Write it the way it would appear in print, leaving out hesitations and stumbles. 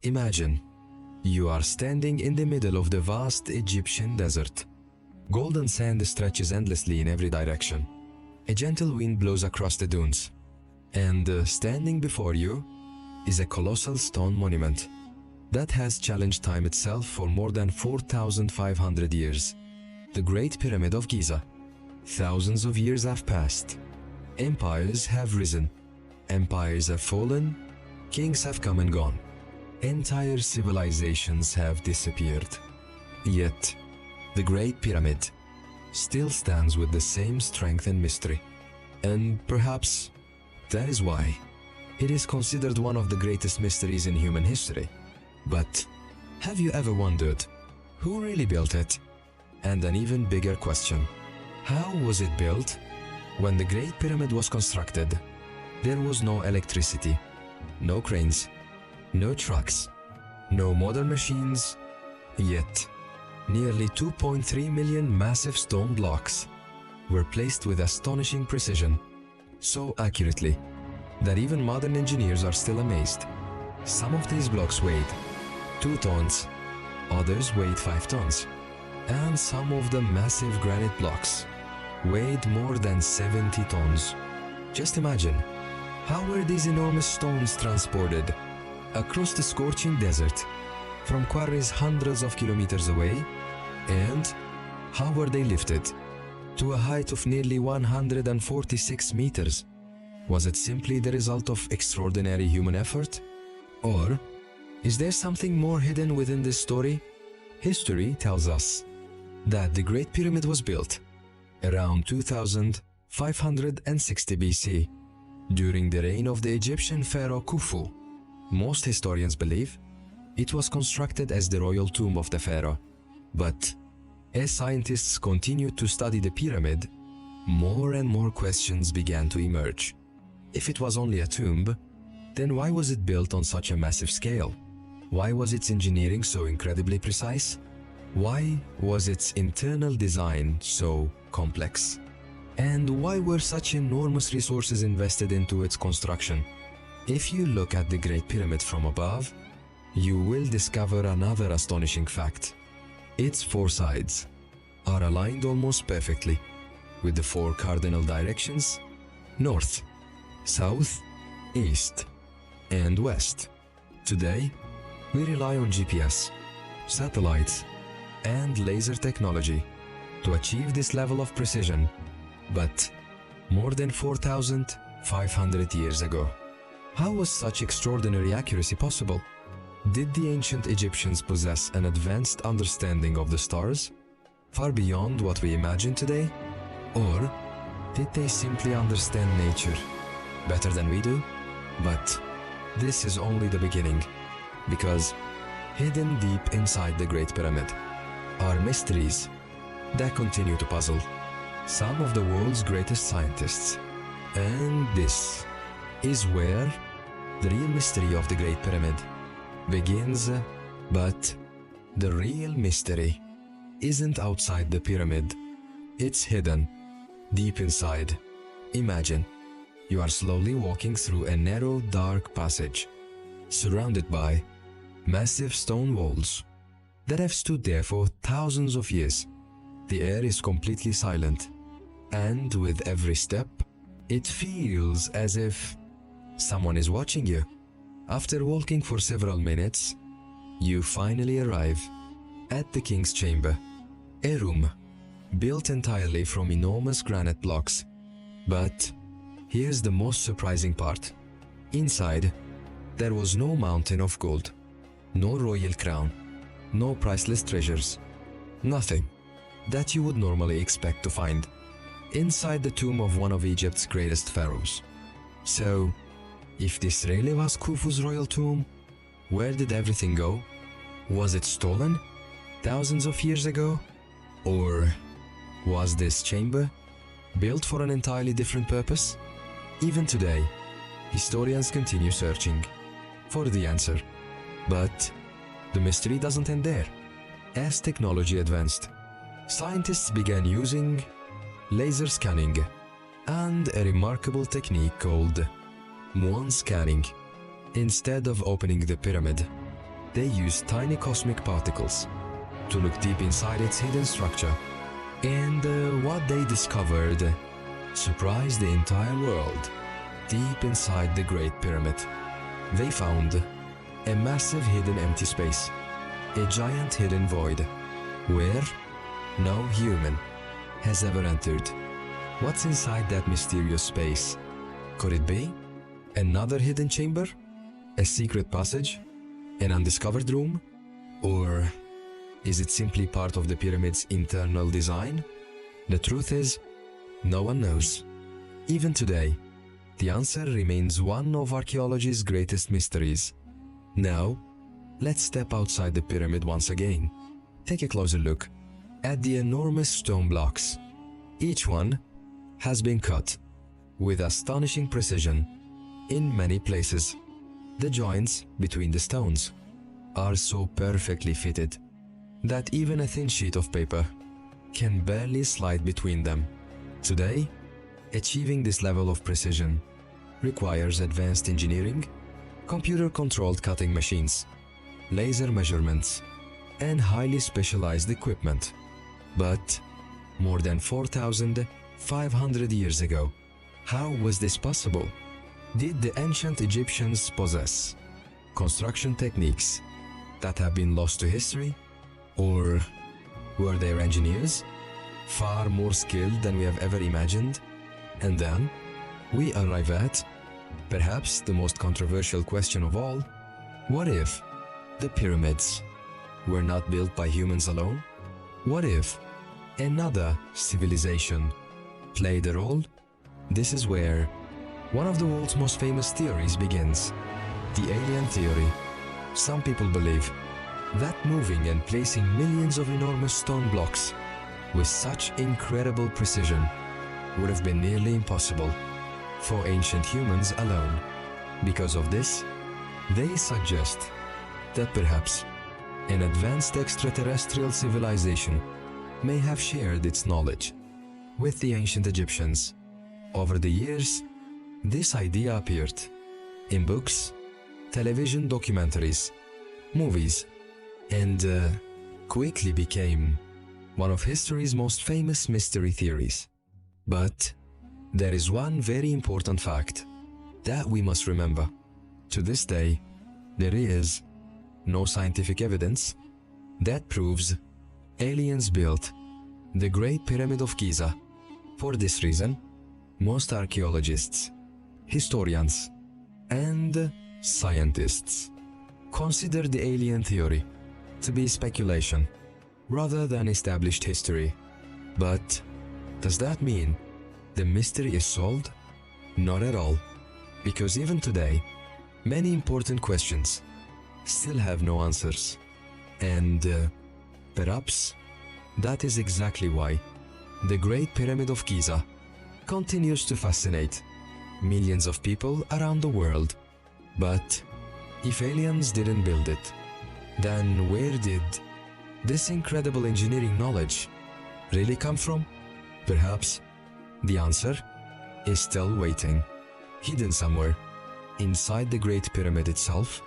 Imagine, you are standing in the middle of the vast Egyptian desert. Golden sand stretches endlessly in every direction. A gentle wind blows across the dunes. And standing before you is a colossal stone monument that has challenged time itself for more than 4,500 years. The Great Pyramid of Giza. Thousands of years have passed. Empires have risen. Empires have fallen. Kings have come and gone. Entire civilizations have disappeared. Yet, the Great Pyramid still stands with the same strength and mystery. And perhaps that is why it is considered one of the greatest mysteries in human history. But have you ever wondered who really built it? And an even bigger question, how was it built? When the Great Pyramid was constructed, there was no electricity, no cranes, no trucks, no modern machines. Yet, nearly 2.3 million massive stone blocks were placed with astonishing precision, so accurately that even modern engineers are still amazed. Some of these blocks weighed 2 tons, others weighed 5 tons, and some of the massive granite blocks weighed more than 70 tons. Just imagine, how were these enormous stones transported across the scorching desert from quarries hundreds of kilometers away? And how were they lifted to a height of nearly 146 meters? Was it simply the result of extraordinary human effort? Or is there something more hidden within this story? History tells us that the Great Pyramid was built around 2560 BC during the reign of the Egyptian Pharaoh Khufu. Most historians believe it was constructed as the royal tomb of the pharaoh. But as scientists continued to study the pyramid, more and more questions began to emerge. If it was only a tomb, then why was it built on such a massive scale? Why was its engineering so incredibly precise? Why was its internal design so complex? And why were such enormous resources invested into its construction? If you look at the Great Pyramid from above, you will discover another astonishing fact. Its 4 sides are aligned almost perfectly with the 4 cardinal directions: north, south, east, and west. Today, we rely on GPS, satellites, and laser technology to achieve this level of precision. But more than 4,500 years ago, how was such extraordinary accuracy possible? Did the ancient Egyptians possess an advanced understanding of the stars, far beyond what we imagine today? Or did they simply understand nature better than we do? But this is only the beginning, because hidden deep inside the Great Pyramid are mysteries that continue to puzzle some of the world's greatest scientists. And this is where the real mystery of the Great Pyramid begins. But the real mystery isn't outside the pyramid, it's hidden deep inside. Imagine you are slowly walking through a narrow, dark passage, surrounded by massive stone walls that have stood there for thousands of years. The air is completely silent, and with every step, it feels as if someone is watching you. After walking for several minutes, you finally arrive at the king's chamber, a room built entirely from enormous granite blocks. But here's the most surprising part. Inside, there was no mountain of gold, no royal crown, no priceless treasures, nothing that you would normally expect to find inside the tomb of one of Egypt's greatest pharaohs. So, if this really was Khufu's royal tomb, where did everything go? Was it stolen thousands of years ago? Or was this chamber built for an entirely different purpose? Even today, historians continue searching for the answer. But the mystery doesn't end there. As technology advanced, scientists began using laser scanning and a remarkable technique called muon scanning. Instead of opening the pyramid they used tiny cosmic particles to look deep inside its hidden structure. And what they discovered surprised the entire world. Deep inside the Great Pyramid, they found a massive hidden empty space, a giant hidden void, where no human has ever entered. What's inside that mysterious space? Could it be another hidden chamber? A secret passage? An undiscovered room? Or is it simply part of the pyramid's internal design? The truth is, no one knows. Even today, the answer remains one of archaeology's greatest mysteries. Now, let's step outside the pyramid once again. Take a closer look at the enormous stone blocks. Each one has been cut with astonishing precision. In many places, the joints between the stones are so perfectly fitted that even a thin sheet of paper can barely slide between them. Today, achieving this level of precision requires advanced engineering, computer-controlled cutting machines, laser measurements, and highly specialized equipment. But more than 4,500 years ago, how was this possible? Did the ancient Egyptians possess construction techniques that have been lost to history? Or were their engineers far more skilled than we have ever imagined? And then we arrive at perhaps the most controversial question of all. What if the pyramids were not built by humans alone? What if another civilization played a role? This is where one of the world's most famous theories begins, the alien theory. Some people believe that moving and placing millions of enormous stone blocks with such incredible precision would have been nearly impossible for ancient humans alone. Because of this, they suggest that perhaps an advanced extraterrestrial civilization may have shared its knowledge with the ancient Egyptians. Over the years, this idea appeared in books, television documentaries, movies, and quickly became one of history's most famous mystery theories. But there is one very important fact that we must remember. To this day, there is no scientific evidence that proves aliens built the Great Pyramid of Giza. For this reason, most archaeologists, historians, and scientists consider the alien theory to be speculation rather than established history. But does that mean the mystery is solved? Not at all, because even today, many important questions still have no answers. And perhaps that is exactly why the Great Pyramid of Giza continues to fascinate millions of people around the world. But if aliens didn't build it, then where did this incredible engineering knowledge really come from? Perhaps the answer is still waiting, hidden somewhere inside the Great Pyramid itself.